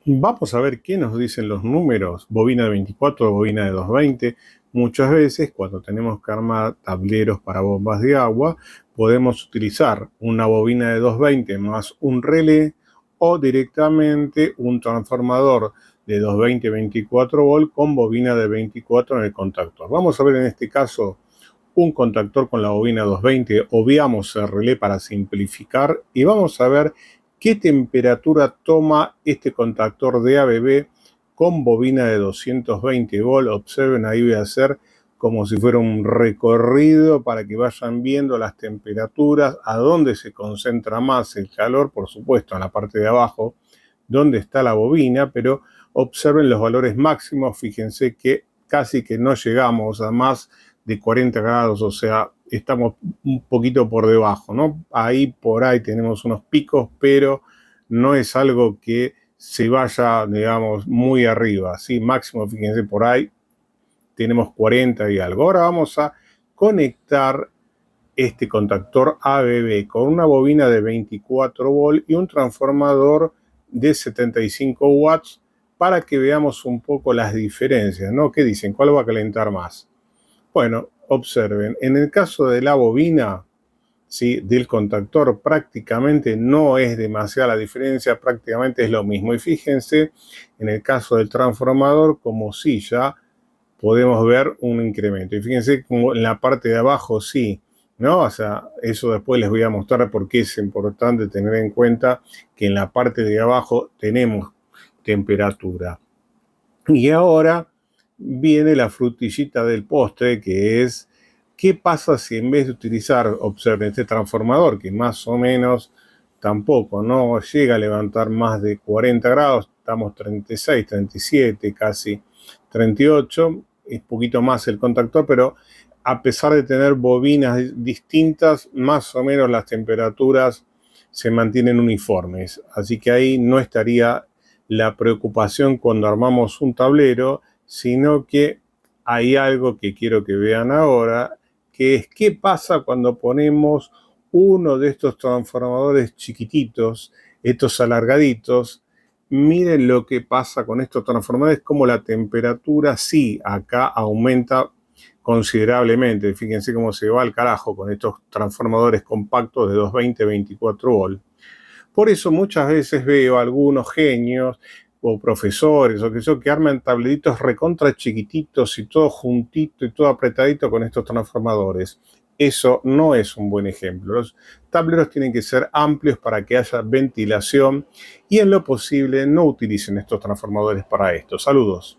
Vamos a ver qué nos dicen los números, bobina de 24 o bobina de 220. Muchas veces, cuando tenemos que armar tableros para bombas de agua, podemos utilizar una bobina de 220 más un relé o directamente un transformador de 220 24 volt con bobina de 24 en el contactor. Vamos a ver en este caso un contactor con la bobina 220, obviamos el relé para simplificar y vamos a ver qué temperatura toma este contactor de ABB con bobina de 220 volt. Observen, ahí voy a hacer como si fuera un recorrido para que vayan viendo las temperaturas, a dónde se concentra más el calor, por supuesto en la parte de abajo, donde está la bobina, pero observen los valores máximos, fíjense que casi que no llegamos a más de 40 grados, o sea, estamos un poquito por debajo, ¿no? Ahí por ahí tenemos unos picos, pero no es algo que se vaya, digamos, muy arriba, ¿sí? Máximo, fíjense, por ahí tenemos 40 y algo. Ahora vamos a conectar este contactor ABB con una bobina de 24 volt y un transformador de 75 watts para que veamos un poco las diferencias, ¿no? ¿Qué dicen? ¿Cuál va a calentar más? Bueno, observen, en el caso de la bobina, ¿sí?, del contactor prácticamente no es demasiada la diferencia, prácticamente es lo mismo. Y fíjense, en el caso del transformador, como si ya podemos ver un incremento. Y fíjense como en la parte de abajo sí, ¿no? O sea, eso después les voy a mostrar por qué es importante tener en cuenta que en la parte de abajo tenemos temperatura. Y ahora viene la frutillita del postre, que es qué pasa si en vez de utilizar, observen, este transformador, que más o menos tampoco no llega a levantar más de 40 grados, estamos 36, 37, casi 38, es poquito más el contactor, pero a pesar de tener bobinas distintas, más o menos las temperaturas se mantienen uniformes. Así que ahí no estaría la preocupación cuando armamos un tablero, sino que hay algo que quiero que vean ahora, que es qué pasa cuando ponemos uno de estos transformadores chiquititos, estos alargaditos. Miren lo que pasa con estos transformadores, como la temperatura sí acá aumenta considerablemente. Fíjense cómo se va al carajo con estos transformadores compactos de 220 24 volt. Por eso muchas veces veo algunos genios o profesores o que yo que arman tableritos recontra chiquititos y todo juntito y todo apretadito con estos transformadores. Eso no es un buen ejemplo. Los tableros tienen que ser amplios para que haya ventilación y en lo posible no utilicen estos transformadores para esto. Saludos.